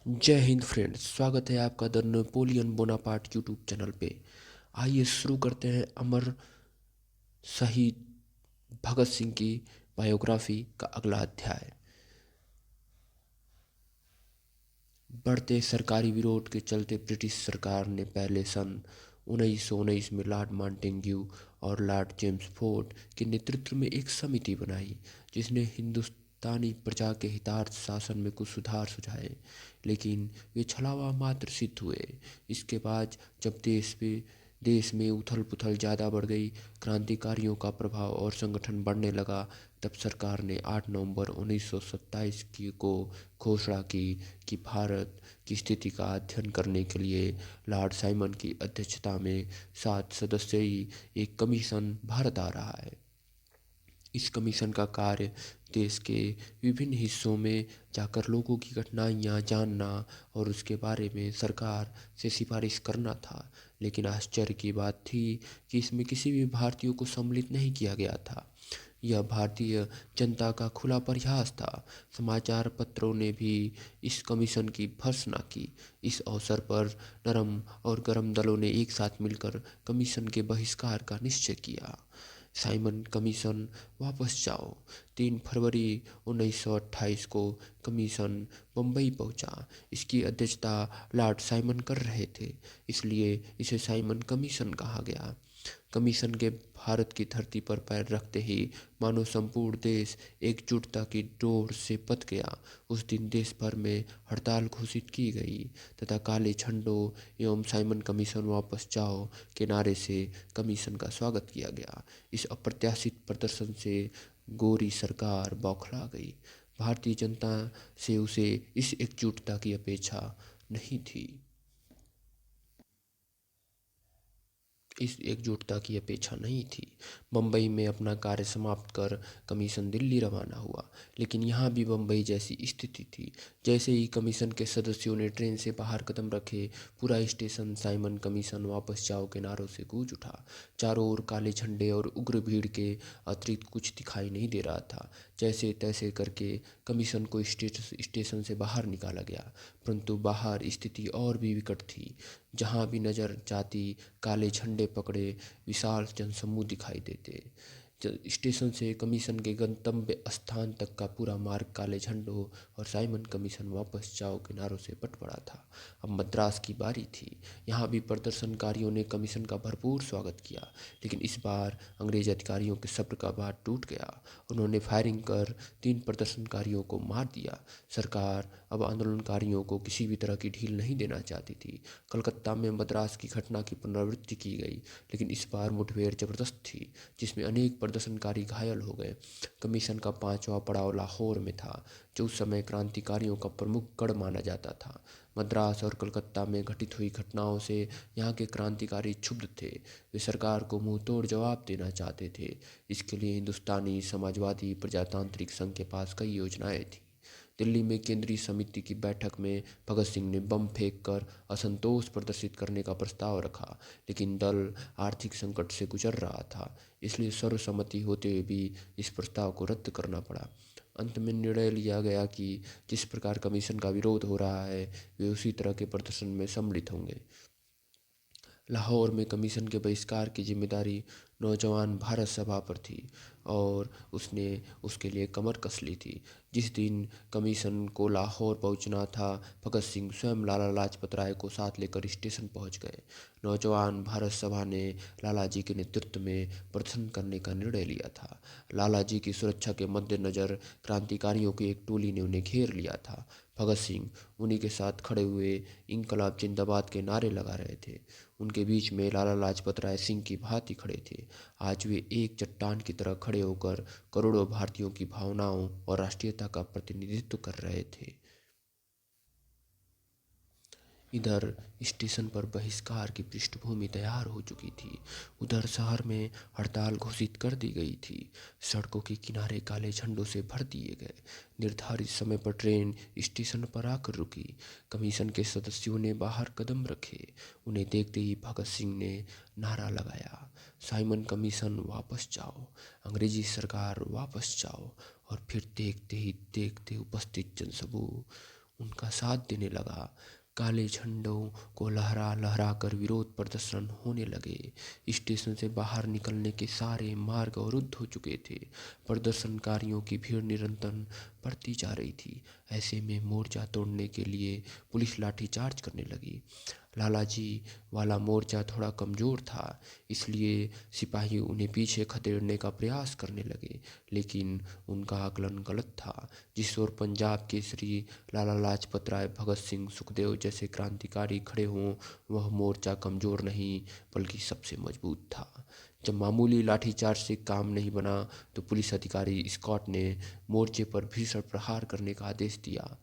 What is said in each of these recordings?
जय हिंद फ्रेंड्स, स्वागत है आपका the Napoleon Bonaparte YouTube channel पे। आइए शुरू करते हैं अमर शहीद भगत सिंह की बायोग्राफी का अगला अध्याय। बढ़ते सरकारी विरोध के चलते ब्रिटिश सरकार ने पहले सन 1919 में लॉर्ड मांटेग्यू और लॉर्ड चेम्सफोर्ड के नेतृत्व में एक समिति बनाई, जिसने हिंदुस्तानी प्रजा के हितार्थ शासन में कुछ सुधार सुझाए, लेकिन वे छलावा मात्र सिद्ध हुए। इसके बाद जब देश में उथल पुथल ज़्यादा बढ़ गई, क्रांतिकारियों का प्रभाव और संगठन बढ़ने लगा, तब सरकार ने 8 नवंबर 1927 को घोषणा की कि भारत की स्थिति का अध्ययन करने के लिए लॉर्ड साइमन की अध्यक्षता में 7 सदस्यीय एक कमीशन भारत आ रहा है। इस कमीशन का कार्य देश के विभिन्न हिस्सों में जाकर लोगों की कठिनाइयाँ जानना और उसके बारे में सरकार से सिफारिश करना था। लेकिन आश्चर्य की बात थी कि इसमें किसी भी भारतीय को सम्मिलित नहीं किया गया था। यह भारतीय जनता का खुला प्रयास था। समाचार पत्रों ने भी इस कमीशन की भर्त्सना की। इस अवसर पर नरम और गरम दलों ने एक साथ मिलकर कमीशन के बहिष्कार का निश्चय किया। साइमन कमीशन वापस जाओ। 3 फरवरी 1928 को कमीशन बम्बई पहुंचा। इसकी अध्यक्षता लॉर्ड साइमन कर रहे थे, इसलिए इसे साइमन कमीशन कहा गया। कमीशन के भारत की धरती पर पैर रखते ही मानो संपूर्ण देश एकजुटता की डोर से पत गया। उस दिन देश भर में हड़ताल घोषित की गई तथा काले झंडों एवं साइमन कमीशन वापस जाओ के नारे से कमीशन का स्वागत किया गया। इस अप्रत्याशित प्रदर्शन से गोरी सरकार बौखला गई। भारतीय जनता से उसे इस एकजुटता की अपेक्षा नहीं थी। इस एकजुटता की अपेक्षा नहीं थी। बम्बई में अपना कार्य समाप्त कर कमीशन दिल्ली रवाना हुआ, लेकिन यहाँ भी बम्बई जैसी स्थिति थी। जैसे ही कमीशन के सदस्यों ने ट्रेन से बाहर कदम रखे, पूरा स्टेशन साइमन कमीशन वापस जाओ के नारों से गूंज उठा। चारों ओर काले झंडे और उग्र भीड़ के अतिरिक्त कुछ दिखाई नहीं दे रहा था। जैसे तैसे करके कमीशन को स्टेशन से बाहर निकाला गया, परंतु बाहर स्थिति और भी विकट थी। जहाँ भी नजर जाती काले झंडे पकड़े विशाल जनसमूह दिखाई देते। स्टेशन से कमीशन के गंतव्य स्थान तक का पूरा मार्ग काले झंडों और साइमन कमीशन वापस जाओ के नारों से पट पड़ा था। अब मद्रास की बारी थी। यहाँ भी प्रदर्शनकारियों ने कमीशन का भरपूर स्वागत किया, लेकिन इस बार अंग्रेज अधिकारियों के सब्र का बाँध टूट गया। उन्होंने फायरिंग कर 3 प्रदर्शनकारियों को मार दिया। सरकार अब आंदोलनकारियों को किसी भी तरह की ढील नहीं देना चाहती थी। कलकत्ता में मद्रास की घटना की पुनरावृत्ति की गई, लेकिन इस बार मुठभेड़ जबरदस्त थी, जिसमें अनेक प्रदर्शनकारी घायल हो गए। कमीशन का 5वां पड़ाव लाहौर में था, जो उस समय क्रांतिकारियों का प्रमुख गढ़ माना जाता था। मद्रास और कलकत्ता में घटित हुई घटनाओं से यहाँ के क्रांतिकारी क्षुब्ध थे। वे सरकार को मुंह तोड़ जवाब देना चाहते थे। इसके लिए हिंदुस्तानी समाजवादी प्रजातांत्रिक संघ के पास कई योजनाएं थी। दिल्ली में केंद्रीय समिति की बैठक में भगत सिंह ने बम फेंककर असंतोष प्रदर्शित करने का प्रस्ताव रखा, लेकिन दल आर्थिक संकट से गुजर रहा था, इसलिए सर्वसम्मति होते हुए भी इस प्रस्ताव को रद्द करना पड़ा। अंत में निर्णय लिया गया कि जिस प्रकार कमीशन का विरोध हो रहा है, वे उसी तरह के प्रदर्शन में सम्मिलित होंगे। लाहौर में कमीशन के बहिष्कार की जिम्मेदारी नौजवान भारत सभा पर थी और उसने उसके लिए कमर कस ली थी। जिस दिन कमीशन को लाहौर पहुंचना था, भगत सिंह स्वयं लाला लाजपत राय को साथ लेकर स्टेशन पहुंच गए। नौजवान भारत सभा ने लाला जी के नेतृत्व में प्रदर्शन करने का निर्णय लिया था। लाला जी की सुरक्षा के मद्देनज़र क्रांतिकारियों की एक टोली ने उन्हें घेर लिया था। भगत सिंह उन्हीं के साथ खड़े हुए इंकलाब जिंदाबाद के नारे लगा रहे थे। उनके बीच में लाला लाजपत राय सिंह की भांति खड़े थे। आज वे एक चट्टान की तरह खड़े होकर करोड़ों भारतीयों की भावनाओं और राष्ट्रीयता का प्रतिनिधित्व कर रहे थे। इधर स्टेशन पर बहिष्कार की पृष्ठभूमि तैयार हो चुकी थी, उधर शहर में हड़ताल घोषित कर दी गई थी। सड़कों के किनारे काले झंडों से भर दिए गए। निर्धारित समय पर ट्रेन स्टेशन पर आकर रुकी। कमीशन के सदस्यों ने बाहर कदम रखे। उन्हें देखते ही भगत सिंह ने नारा लगाया, साइमन कमीशन वापस जाओ, अंग्रेजी सरकार वापस जाओ। और फिर देखते ही देखते उपस्थित जनसमूह उनका साथ देने लगा। काले झंडों को लहरा लहरा कर विरोध प्रदर्शन होने लगे। स्टेशन से बाहर निकलने के सारे मार्ग अवरुद्ध हो चुके थे। प्रदर्शनकारियों की भीड़ निरंतर बढ़ती जा रही थी। ऐसे में मोर्चा तोड़ने के लिए पुलिस लाठीचार्ज करने लगी। लालाजी वाला मोर्चा थोड़ा कमज़ोर था, इसलिए सिपाही उन्हें पीछे खदेड़ने का प्रयास करने लगे, लेकिन उनका आकलन गलत था। जिस ओर पंजाब केसरी, लाला लाजपत राय, भगत सिंह, सुखदेव जैसे क्रांतिकारी खड़े हों, वह मोर्चा कमज़ोर नहीं बल्कि सबसे मजबूत था। जब मामूली लाठीचार्ज से काम नहीं बना तो पुलिस अधिकारी स्कॉट ने मोर्चे पर भीषण प्रहार करने का आदेश दिया।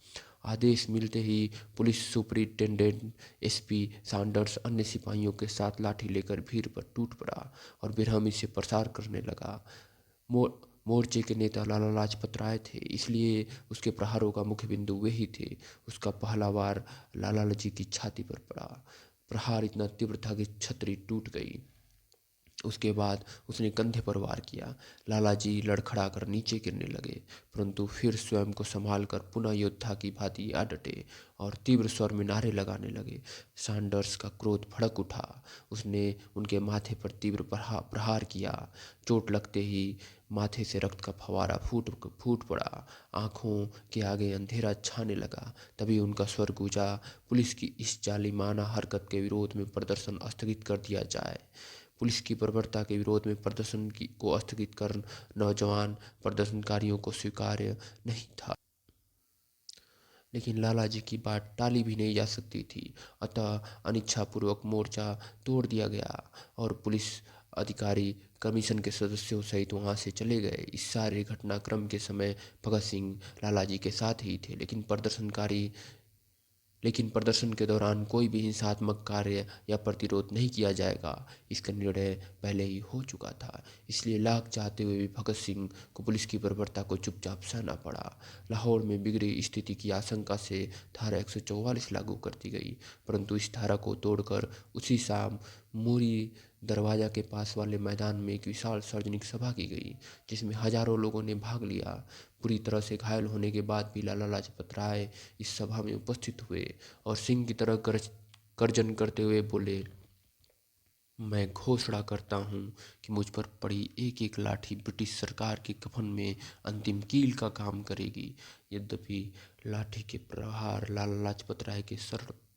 आदेश मिलते ही पुलिस सुपरिटेंडेंट, एसपी सैंडर्स अन्य सिपाहियों के साथ लाठी लेकर भीड़ पर टूट पड़ा और बेरहमी से प्रसार करने लगा। मोर्चे के नेता लाला लाजपत राय थे, इसलिए उसके प्रहारों का मुख्य बिंदु वे ही थे। उसका पहला वार लाला जी की छाती पर पड़ा। प्रहार इतना तीव्र था कि छतरी टूट गई। उसके बाद उसने कंधे पर वार किया। लालाजी लड़खड़ा कर नीचे गिरने लगे, परंतु फिर स्वयं को संभाल कर पुनः योद्धा की भांति आ डटे और तीव्र स्वर में नारे लगाने लगे। सैंडर्स का क्रोध भड़क उठा। उसने उनके माथे पर तीव्र प्रहार किया। चोट लगते ही माथे से रक्त का फवारा फूट पड़ा। आंखों के आगे अंधेरा छाने लगा। तभी उनका स्वर गूंजा, पुलिस की इस जालिमाना हरकत के विरोध में प्रदर्शन स्थगित कर दिया जाए। पुलिस की बर्बरता के विरोध में प्रदर्शन को स्थगित कर नौजवान प्रदर्शनकारियों को स्वीकार्य नहीं था, लेकिन लालाजी की बात टाली भी नहीं जा सकती थी। अतः अनिच्छापूर्वक मोर्चा तोड़ दिया गया और पुलिस अधिकारी कमीशन के सदस्यों सहित वहां से चले गए। इस सारे घटनाक्रम के समय भगत सिंह लालाजी के साथ ही थे, लेकिन प्रदर्शन के दौरान कोई भी हिंसात्मक कार्य या प्रतिरोध नहीं किया जाएगा, इसका निर्णय पहले ही हो चुका था। इसलिए लाख चाहते हुए भी भगत सिंह को पुलिस की बर्बरता को चुपचाप सहना पड़ा। लाहौर में बिगड़ी स्थिति की आशंका से धारा 144 लागू कर दी गई, परंतु इस धारा को तोड़कर उसी शाम मूरी दरवाजा के पास वाले मैदान में एक विशाल सार्वजनिक सभा की गई, जिसमें हजारों लोगों ने भाग लिया। पूरी तरह से घायल होने के बाद भी लाला लाजपत राय इस सभा में उपस्थित हुए और सिंह की तरह गर्जन करते हुए बोले, मैं घोषणा करता हूँ कि मुझ पर पड़ी एक एक लाठी ब्रिटिश सरकार के कफन में अंतिम कील का काम करेगी। यद्यपि लाठी के प्रहार लाला लाजपत राय के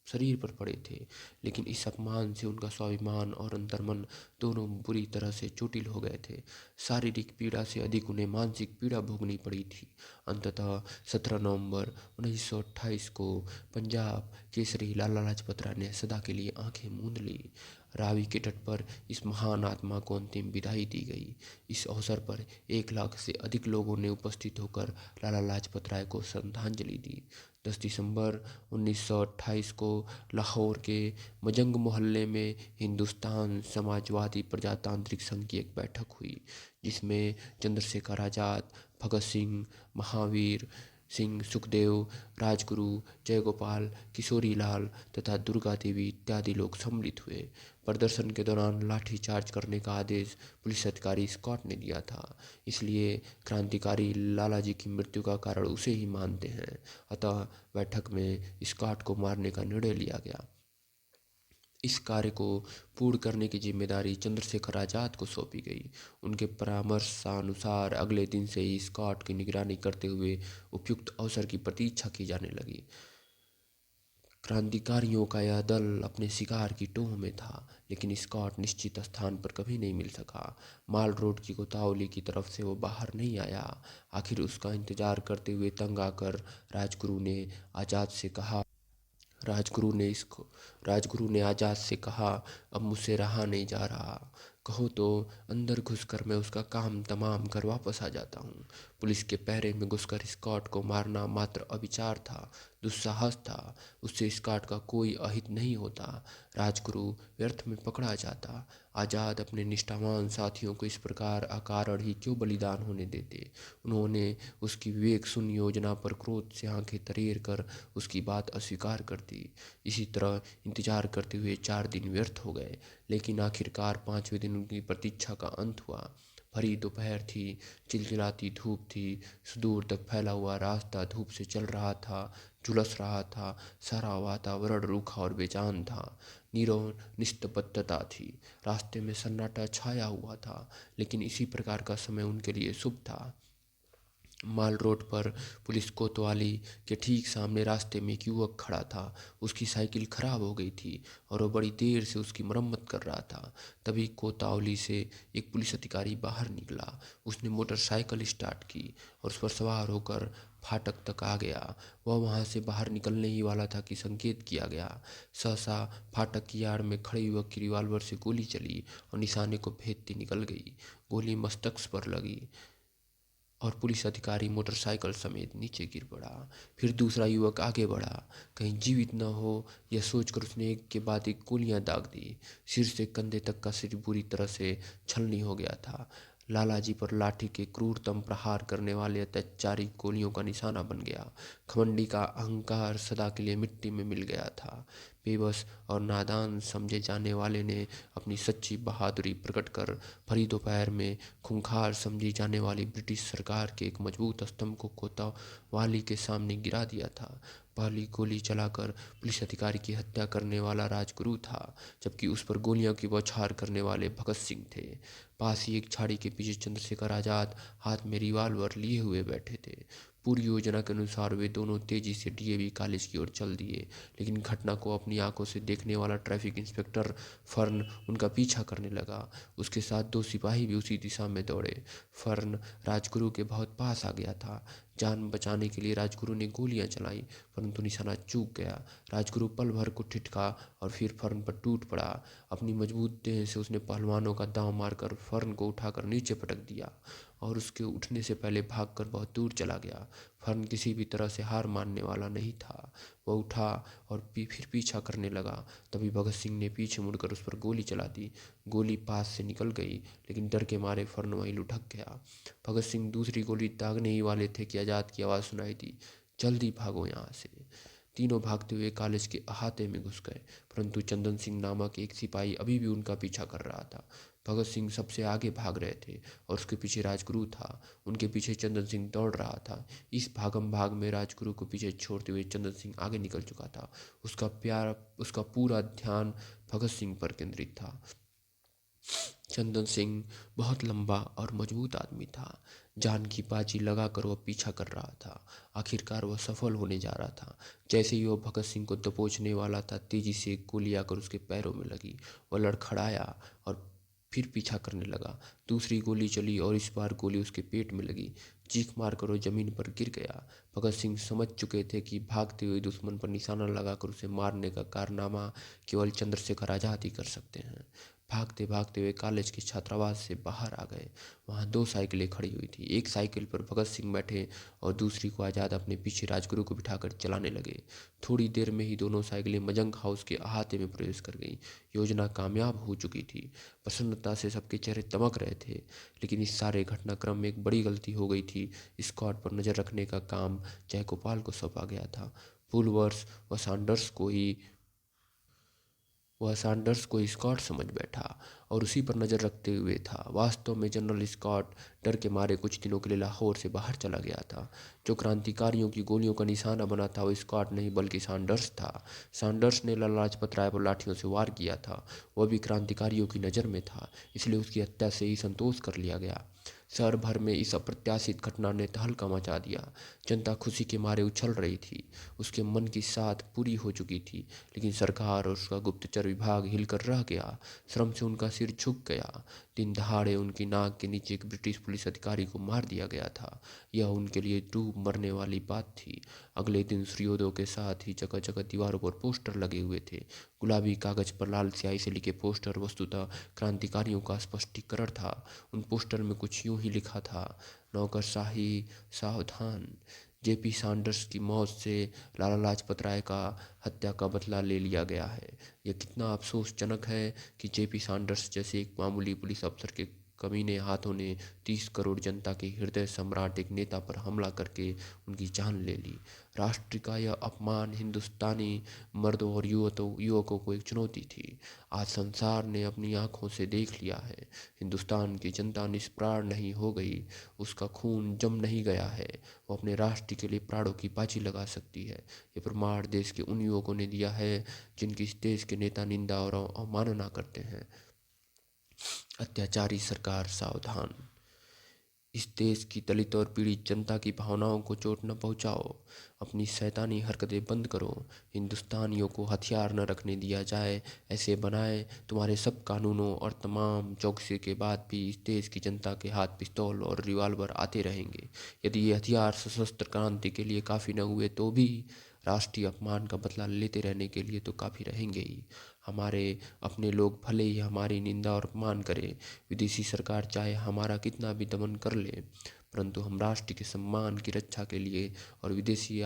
शरीर पर पड़े थे, लेकिन इस अपमान से उनका स्वाभिमान और अंतर्मन दोनों बुरी तरह से चोटिल हो गए थे। शारीरिक पीड़ा से अधिक उन्हें मानसिक पीड़ा भोगनी पड़ी थी। अंततः 17 नवंबर 1928 को पंजाब केसरी लाला लाजपत राय ने सदा के लिए आंखें मूंद ली। रावी के तट पर इस महान आत्मा को अंतिम विदाई दी गई। इस अवसर पर 1 लाख से अधिक लोगों ने उपस्थित होकर लाला लाजपत राय को श्रद्धांजलि दी। 10 दिसंबर 1928 को लाहौर के मजंग मोहल्ले में हिंदुस्तान समाजवादी प्रजातांत्रिक संघ की एक बैठक हुई, जिसमें चंद्रशेखर आज़ाद, भगत सिंह, महावीर सिंह, सुखदेव, राजगुरु, जयगोपाल, किशोरीलाल तथा दुर्गा देवी इत्यादि लोग सम्मिलित हुए। प्रदर्शन के दौरान लाठीचार्ज करने का आदेश पुलिस अधिकारी स्कॉट ने दिया था, इसलिए क्रांतिकारी लालाजी की मृत्यु का कारण उसे ही मानते हैं। अतः बैठक में स्कॉट को मारने का निर्णय लिया गया। इस कार्य को पूर्ण करने की जिम्मेदारी चंद्रशेखर आज़ाद को सौंपी गई। उनके परामर्शानुसार अगले दिन से ही स्कॉट की निगरानी करते हुए उपयुक्त अवसर की प्रतीक्षा की जाने लगी। क्रांतिकारियों का यह दल अपने शिकार की टोह में था, लेकिन स्कॉट निश्चित स्थान पर कभी नहीं मिल सका। माल रोड की गोतावली की तरफ से वो बाहर नहीं आया। आखिर उसका इंतजार करते हुए तंग आकर राजगुरु ने आजाद से कहा, अब मुझसे रहा नहीं जा रहा, कहो तो अंदर घुसकर मैं उसका काम तमाम कर वापस आ जाता हूँ। पुलिस के पहरे में घुसकर स्कॉट को मारना मात्र अविचार था, दुस्साहस था। उससे स्कॉट का कोई अहित नहीं होता, राजगुरु व्यर्थ में पकड़ा जाता। आज़ाद अपने निष्ठावान साथियों को इस प्रकार अकारण ही क्यों बलिदान होने देते। उन्होंने उसकी विवेक शून्य योजना पर क्रोध से आंखें तरेर कर उसकी बात अस्वीकार कर दी। इसी तरह इंतजार करते हुए 4 दिन व्यर्थ हो गए, लेकिन आखिरकार 5वें दिन उनकी प्रतीक्षा का अंत हुआ। भरी दोपहर थी, चिलचिलाती धूप थी, सुदूर तक फैला हुआ रास्ता धूप से जल रहा था। झुलस रहा था। सारा वातावरण रूखा और बेजान था। नीरव निस्तब्धता थी। रास्ते में सन्नाटा छाया हुआ था, लेकिन इसी प्रकार का समय उनके लिए शुभ था। माल रोड पर पुलिस कोतवाली के ठीक सामने रास्ते में एक युवक खड़ा था। उसकी साइकिल खराब हो गई थी और वो बड़ी देर से उसकी मरम्मत कर रहा था। तभी कोतवाली से एक पुलिस अधिकारी बाहर निकला। उसने मोटरसाइकिल स्टार्ट की और उस पर सवार होकर फाटक तक आ गया। वह वहां से बाहर निकलने ही वाला था कि संकेत किया गया। सहसा फाटक की आड़ में खड़े युवक की रिवाल्वर से गोली चली और निशाने को भेदती निकल गई। गोली मस्तक पर लगी और पुलिस अधिकारी मोटरसाइकिल समेत नीचे गिर पड़ा। फिर दूसरा युवक आगे बढ़ा, कहीं जीवित न हो यह सोचकर उसने एक के बाद एक गोलियां दाग दी। सिर से कंधे तक का सिर बुरी तरह से छलनी हो गया था। लालाजी पर लाठी के क्रूरतम प्रहार करने वाले अत्याचारी गोलियों का निशाना बन गया। घमंडी का अहंकार सदा के लिए मिट्टी में मिल गया था। बेबस और नादान समझे जाने वाले ने अपनी सच्ची बहादुरी प्रकट कर भरी दोपहर में खूंखार समझी जाने वाली ब्रिटिश सरकार के एक मजबूत स्तंभ को कोतवाली के सामने गिरा दिया था। पहली गोली चलाकर पुलिस अधिकारी की हत्या करने वाला राजगुरु था, जबकि उस पर गोलियों की बौछार करने वाले भगत सिंह थे। पास ही एक झाड़ी के पीछे चंद्रशेखर आजाद हाथ में रिवाल्वर लिए हुए बैठे थे। पूरी योजना के अनुसार वे दोनों तेजी से डीएवी कॉलेज की ओर चल दिए, लेकिन घटना को अपनी आंखों से देखने वाला ट्रैफिक इंस्पेक्टर फर्न उनका पीछा करने लगा। उसके साथ दो सिपाही भी उसी दिशा में दौड़े। फर्न राजगुरु के बहुत पास आ गया था। जान बचाने के लिए राजगुरु ने गोलियां चलाई, परंतु निशाना चूक गया। राजगुरु पल भर को ठिठका और फिर फर्न पर टूट पड़ा। अपनी मजबूत देह से उसने पहलवानों का दांव मारकर फर्न को उठाकर नीचे पटक दिया और उसके उठने से पहले भागकर बहुत दूर चला गया। फर्न किसी भी तरह से हार मानने वाला नहीं था। वह उठा और फिर पीछा करने लगा। तभी भगत सिंह ने पीछे मुड़कर उस पर गोली चला दी। गोली पास से निकल गई, लेकिन डर के मारे फर्न वहीं लुढ़क गया। भगत सिंह दूसरी गोली दागने ही वाले थे कि आजाद की आवाज़ सुनाई दी, जल्दी भागो यहाँ से। तीनों भागते हुए कॉलेज के अहाते में घुस गए, परंतु चंदन सिंह नामक एक सिपाही अभी भी उनका पीछा कर रहा था। भगत सिंह सबसे आगे भाग रहे थे और उसके पीछे राजगुरु था। उनके पीछे चंदन सिंह दौड़ रहा था। इस भागम भाग में राजगुरु को पीछे छोड़ते हुए चंदन सिंह आगे निकल चुका था। उसका पूरा ध्यान भगत सिंह पर केंद्रित था। चंदन सिंह बहुत लंबा और मजबूत आदमी था। जान की बाजी लगाकर वह पीछा कर रहा था। आखिरकार वह सफल होने जा रहा था। जैसे ही वह भगत सिंह को दबोचने वाला था, तेजी से एक गोली आकर उसके पैरों में लगी। वह लड़खड़ाया और फिर पीछा करने लगा। दूसरी गोली चली और इस बार गोली उसके पेट में लगी। चीख मारकर वो जमीन पर गिर गया। भगत सिंह समझ चुके थे कि भागते हुए दुश्मन पर निशाना लगाकर उसे मारने का कारनामा केवल चंद्रशेखर आजाद ही कर सकते हैं। भागते भागते वे कॉलेज के छात्रावास से बाहर आ गए। वहाँ दो साइकिलें खड़ी हुई थी। एक साइकिल पर भगत सिंह बैठे और दूसरी को आजाद अपने पीछे राजगुरु को बिठाकर चलाने लगे। थोड़ी देर में ही दोनों साइकिलें मजंग हाउस के अहाते में प्रवेश कर गईं। योजना कामयाब हो चुकी थी। प्रसन्नता से सबके चेहरे चमक रहे थे, लेकिन इस सारे घटनाक्रम में एक बड़ी गलती हो गई थी। स्कॉट पर नजर रखने का काम जयगोपाल को सौंपा गया था। पुलवर्स व सैंडर्स को ही वह सैंडर्स को स्कॉट समझ बैठा और उसी पर नज़र रखते हुए था। वास्तव में जनरल स्कॉट डर के मारे कुछ दिनों के लिए लाहौर से बाहर चला गया था। जो क्रांतिकारियों की गोलियों का निशाना बना था वो स्कॉट नहीं बल्कि सैंडर्स था। सैंडर्स ने लाला लाजपत राय पर लाठियों से वार किया था। वह भी क्रांतिकारियों की नज़र में था, इसलिए उसकी हत्या से ही संतोष कर लिया गया। शहर भर में इस अप्रत्याशित घटना ने तहलका मचा दिया। जनता खुशी के मारे उछल रही थी। उसके मन की साध पूरी हो चुकी थी, लेकिन सरकार और उसका गुप्तचर विभाग हिलकर रह गया। श्रम से उनका सिर झुक गया। दिन दहाड़े उनकी नाक के नीचे एक ब्रिटिश पुलिस अधिकारी को मार दिया गया था। यह उनके लिए डूब मरने वाली बात थी। अगले दिन सूर्योदय के साथ ही जगह जगह दीवारों पर पोस्टर लगे हुए थे। गुलाबी कागज पर लाल स्याही से लिखे पोस्टर वस्तुतः क्रांतिकारियों का स्पष्टीकरण था। उन पोस्टर में कुछ यूं ही लिखा था, नौकरशाही सावधान, जेपी सैंडर्स की मौत से लाला लाजपत राय का हत्या का बदला ले लिया गया है। यह कितना अफसोसजनक है कि जेपी सैंडर्स जैसे एक मामूली पुलिस अफसर के कमीने हाथों ने 30 करोड़ जनता के हृदय सम्राट एक नेता पर हमला करके उनकी जान ले ली। राष्ट्र का यह अपमान हिंदुस्तानी मर्दों और युवकों को एक चुनौती थी। आज संसार ने अपनी आंखों से देख लिया है, हिंदुस्तान की जनता निष्प्राण नहीं हो गई, उसका खून जम नहीं गया है, वो अपने राष्ट्र के लिए प्राणों की बाजी लगा सकती है। ये प्रमाण देश के उन युवकों ने दिया है जिनकी इस देश के नेता निंदा और अवमानना करते हैं। अत्याचारी सरकार सावधान, इस देश की दलित और पीड़ित जनता की भावनाओं को चोट न पहुंचाओ, अपनी शैतानी हरकतें बंद करो। हिंदुस्तानियों को हथियार न रखने दिया जाए, ऐसे बनाए तुम्हारे सब कानूनों और तमाम चौकसी के बाद भी इस देश की जनता के हाथ पिस्तौल और रिवाल्वर आते रहेंगे। यदि ये हथियार सशस्त्र क्रांति के लिए काफ़ी न हुए तो भी राष्ट्रीय अपमान का बदला लेते रहने के लिए तो काफ़ी रहेंगे ही। हमारे अपने लोग भले ही हमारी निंदा और अपमान करें, विदेशी सरकार चाहे हमारा कितना भी दमन कर ले, परंतु हम राष्ट्र के सम्मान की रक्षा के लिए और विदेशी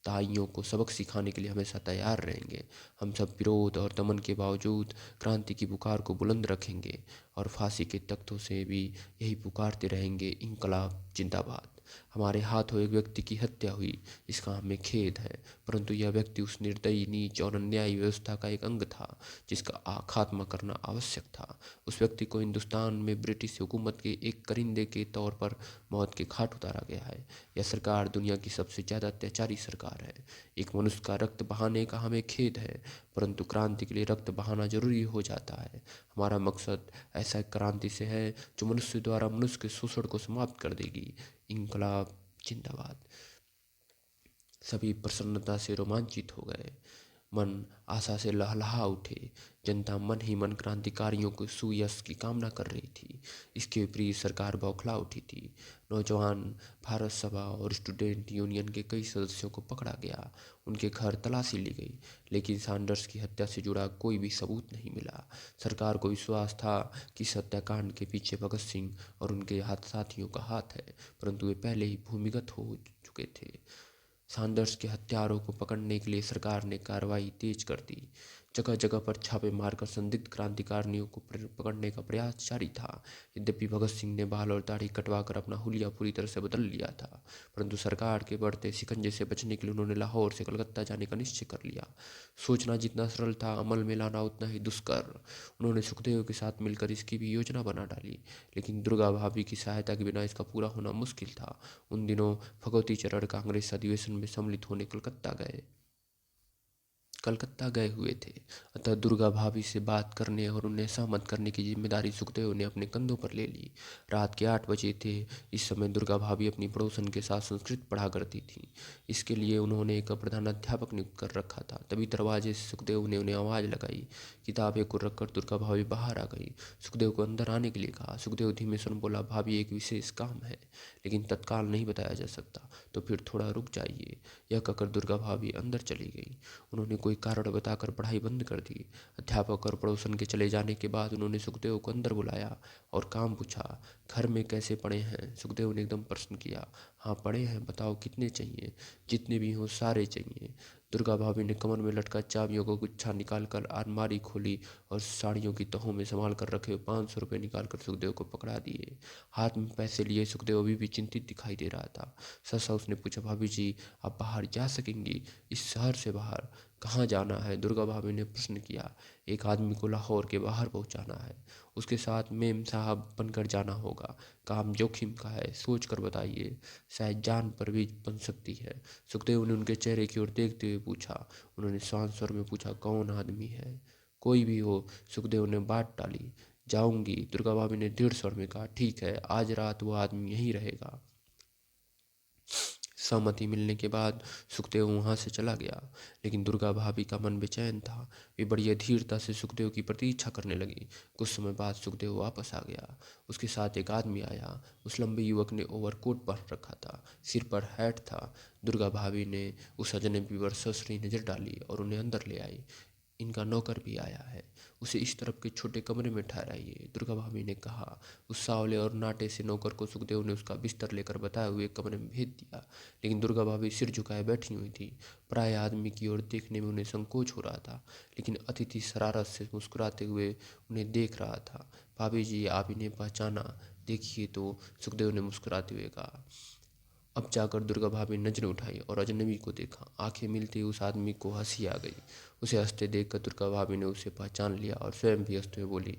ताइयों को सबक सिखाने के लिए हमेशा तैयार रहेंगे। हम सब विरोध और दमन के बावजूद क्रांति की पुकार को बुलंद रखेंगे और फांसी के तख्तों से भी यही पुकारते रहेंगे, इंकलाब जिंदाबाद। हमारे हाथों एक व्यक्ति की हत्या हुई, इसका हमें खेद है, परंतु यह व्यक्ति उस निर्दयी, नीच और अन्यायी व्यवस्था का एक अंग था जिसका खात्मा करना आवश्यक था। उस व्यक्ति को हिंदुस्तान में ब्रिटिश हुकूमत के एक करिंदे के तौर पर मौत के घाट उतारा गया है। यह सरकार दुनिया की सबसे ज़्यादा अत्याचारी सरकार है। एक मनुष्य का रक्त बहाने का हमें खेद है, परंतु क्रांति के लिए रक्त बहाना जरूरी हो जाता है। हमारा मकसद ऐसा क्रांति से है जो मनुष्य द्वारा मनुष्य के शोषण को समाप्त कर देगी। इंकलाब जिंदाबाद। सभी प्रसन्नता से रोमांचित हो गए, मन आशा से लहलहा उठे। जनता मन ही मन क्रांतिकारियों के सुयश की कामना कर रही थी। इसके विपरीत सरकार बौखला उठी थी। नौजवान भारत सभा और स्टूडेंट यूनियन के कई सदस्यों को पकड़ा गया, उनके घर तलाशी ली गई, लेकिन सैंडर्स की हत्या से जुड़ा कोई भी सबूत नहीं मिला। सरकार को विश्वास था कि इस हत्याकांड के पीछे भगत सिंह और उनके साथियों का हाथ है, परंतु वे पहले ही भूमिगत हो चुके थे। सैंडर्स के हत्यारों को पकड़ने के लिए सरकार ने कार्रवाई तेज कर दी। जगह जगह पर छापे मारकर संदिग्ध क्रांतिकारियों को पकड़ने का प्रयास जारी था। यद्यपि भगत सिंह ने बाल और दाढ़ी कटवाकर अपना हुलिया पूरी तरह से बदल लिया था, परंतु सरकार के बढ़ते शिकंजे से बचने के लिए उन्होंने लाहौर से कलकत्ता जाने का निश्चय कर लिया। सोचना जितना सरल था, अमल में लाना उतना ही दुष्कर। उन्होंने सुखदेव के साथ मिलकर इसकी भी योजना बना डाली, लेकिन दुर्गा भाभी की सहायता के बिना इसका पूरा होना मुश्किल था। उन दिनों भगवती चरण कांग्रेस अधिवेशन में सम्मिलित होने कलकत्ता गए हुए थे, अतः दुर्गा भाभी से बात करने और उन्हें सहमत करने की जिम्मेदारी सुखदेव ने अपने कंधों पर ले ली। रात के 8 बजे थे। इस समय दुर्गा भाभी अपनी पड़ोसन के साथ संस्कृत पढ़ा करती थी। इसके लिए उन्होंने एक प्रधान अध्यापक नियुक्त कर रखा था। तभी दरवाजे से सुखदेव ने उन्हें आवाज़ लगाई। किताबें को रखकर दुर्गा भाभी बाहर आ गई। सुखदेव को अंदर आने के लिए कहा। सुखदेव धीमे स्वर में बोला, भाभी एक विशेष काम है, लेकिन तत्काल नहीं बताया जा सकता, तो फिर थोड़ा रुक जाइए। यह कहकर दुर्गा भाभी अंदर चली गई। उन्होंने कोई कारण बताकर पढ़ाई बंद कर दी। अध्यापक और पड़ोसन के चले जाने के बाद उन्होंने सुखदेव को अंदर बुलाया और काम पूछा। घर में कैसे पड़े हैं? सुखदेव ने एकदम प्रश्न किया। हाँ पड़े हैं, बताओ कितने चाहिए? जितने भी हों सारे चाहिए। दुर्गा भाभी ने कमर में लटका चाबियों का गुच्छा निकाल कर अलमारी खोली और साड़ियों की तहों में संभाल कर रखे 500 रुपये निकाल कर सुखदेव को पकड़ा दिए। हाथ में पैसे लिए सुखदेव अभी भी चिंतित दिखाई दे रहा था। सहसा उसने पूछा, भाभी जी आप बाहर जा सकेंगी? इस शहर से बाहर? कहाँ जाना है? दुर्गा भाभी ने प्रश्न किया। एक आदमी को लाहौर के बाहर पहुँचाना है, उसके साथ मेम साहब बनकर जाना होगा। काम जोखिम का है, सोच कर बताइए, शायद जान पर भी बन सकती है। सुखदेव ने उनके चेहरे की ओर देखते हुए पूछा। उन्होंने शांत स्वर में पूछा, कौन आदमी है? कोई भी हो, सुखदेव ने बात टाली। जाऊंगी, दुर्गा भाभी ने दृढ़ स्वर में कहा। ठीक है, आज रात वो आदमी यहीं रहेगा। सहमति मिलने के बाद सुखदेव वहाँ से चला गया, लेकिन दुर्गा भाभी का मन बेचैन था। वे बड़ी अधीरता से सुखदेव की प्रतीक्षा करने लगी। कुछ समय बाद सुखदेव वापस आ गया। उसके साथ एक आदमी आया। उस लंबे युवक ने ओवरकोट पहन रखा था, सिर पर हैट था। दुर्गा भाभी ने उस अजनबी पर ससरी नजर डाली और उन्हें अंदर ले आई। इनका नौकर भी आया है, उसे इस तरफ के छोटे कमरे में ठहराइए, दुर्गा भाभी ने कहा। उस सांवले और नाटे से नौकर को सुखदेव ने उसका बिस्तर लेकर बताए हुए कमरे में भेज दिया। लेकिन दुर्गा भाभी सिर झुकाए बैठी हुई थी। पराये आदमी की ओर देखने में उन्हें संकोच हो रहा था, लेकिन अतिथि शरारत से मुस्कुराते हुए उन्हें देख रहा था। भाभी जी, आप इन्हें पहचाना? देखिए तो, सुखदेव ने मुस्कुराते हुए कहा। अब जाकर दुर्गा भाभी ने नजरें उठाई और अजनबी को देखा। आंखें मिलते ही उस आदमी को हंसी आ गई। उसे हंसते देखकर दुर्गा भाभी ने उसे पहचान लिया और स्वयं भी हंसते हुए बोली,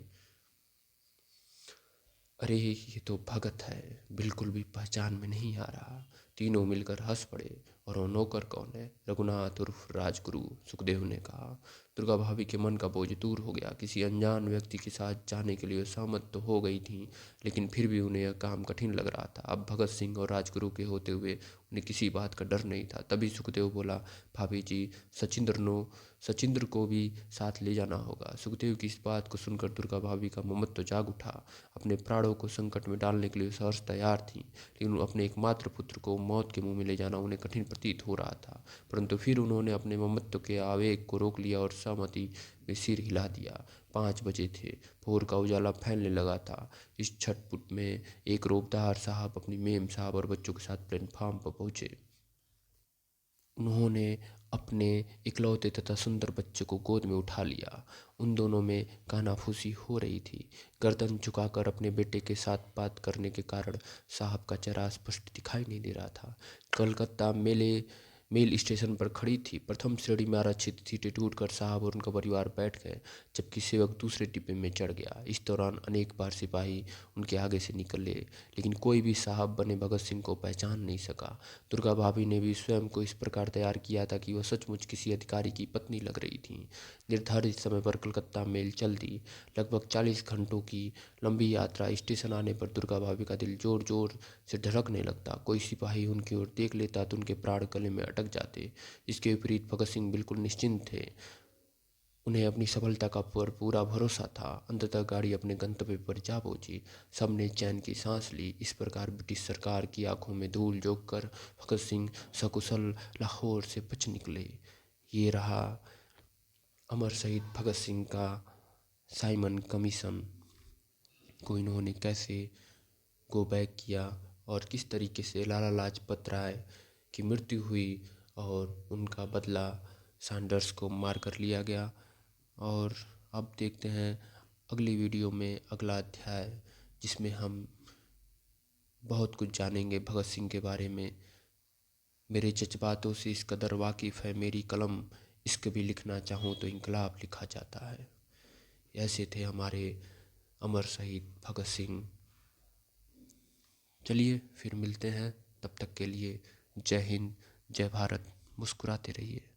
अरे ये तो भगत है, बिल्कुल भी पहचान में नहीं आ रहा। तीनों मिलकर हंस पड़े। और वो नौकर कौन है? रघुनाथ उर्फ राजगुरु, सुखदेव ने कहा। दुर्गा भाभी के मन का बोझ दूर हो गया। किसी अनजान व्यक्ति के साथ जाने के लिए सहमत तो हो गई थी, लेकिन फिर भी उन्हें यह काम कठिन लग रहा था। अब भगत सिंह और राजगुरु के होते हुए उन्हें किसी बात का डर नहीं था। तभी सुखदेव बोला, भाभी जी, सचिंद्र को भी साथ ले जाना होगा। सुखदेव की इस बात को सुनकर दुर्गा भाभी का ममत्व जाग उठा। अपने प्राणों को संकट में डालने के लिए सहर्ष तैयार थी, लेकिन अपने एकमात्र पुत्र को मौत के मुंह में ले जाना उन्हें कठिन प्रतीत हो रहा था। परंतु फिर उन्होंने अपने ममत्व के आवेग को रोक लिया और सहमति में सिर हिला दिया। 5 बजे थे। भोर का उजाला फैलने लगा था। इस छटपुट में एक रोबदार साहब अपनी मेम साहब और बच्चों के साथ प्लेटफार्म पर पहुंचे। उन्होंने अपने इकलौते तथा सुंदर बच्चे को गोद में उठा लिया। उन दोनों में कानाफूसी हो रही थी। गर्दन झुकाकर अपने बेटे के साथ बात करने के कारण साहब का चेहरा स्पष्ट दिखाई नहीं दे रहा था। कलकत्ता मेल स्टेशन पर खड़ी थी। प्रथम श्रेणी में आरक्षित सीटें टूटकर साहब और उनका परिवार बैठ गए, जबकि सेवक दूसरे डिब्बे में चढ़ गया। इस दौरान अनेक बार सिपाही उनके आगे से निकले, लेकिन कोई भी साहब बने भगत सिंह को पहचान नहीं सका। दुर्गा भाभी ने भी स्वयं को इस प्रकार तैयार किया था कि वह सचमुच किसी अधिकारी की पत्नी लग रही थी। निर्धारित समय पर कलकत्ता मेल चल दी। लगभग 40 घंटों की लंबी यात्रा। स्टेशन आने पर दुर्गा भाभी का दिल जोर जोर से धड़कने लगता। कोई सिपाही उनकी ओर देख लेता तो उनके प्राण गले में अटक जाते। इसके विपरीत भगत सिंह बिल्कुल निश्चिंत थे। उन्हें अपनी सफलता का पर पूरा भरोसा था। अंततः गाड़ी अपने गंतव्य पर जा पहुंची। सबने चैन की सांस ली। इस प्रकार ब्रिटिश सरकार की आंखों में धूल झोंक कर भगत सिंह सकुशल लाहौर से बच निकले। ये रहा अमर शहीद भगत सिंह का साइमन कमीशन को इन्होंने कैसे गो बैक किया और किस तरीके से लाला लाजपत राय की मृत्यु हुई और उनका बदला सैंडर्स को मार कर लिया गया। और अब देखते हैं अगली वीडियो में अगला अध्याय, जिसमें हम बहुत कुछ जानेंगे भगत सिंह के बारे में। मेरे जज्बातों से इस कदर वाकिफ़ है मेरी कलम, इश्क भी लिखना चाहूँ तो इनकलाब लिखा जाता है। ऐसे थे हमारे अमर शहीद भगत सिंह। चलिए फिर मिलते हैं, तब तक के लिए जय हिंद, जय भारत। मुस्कुराते रहिए।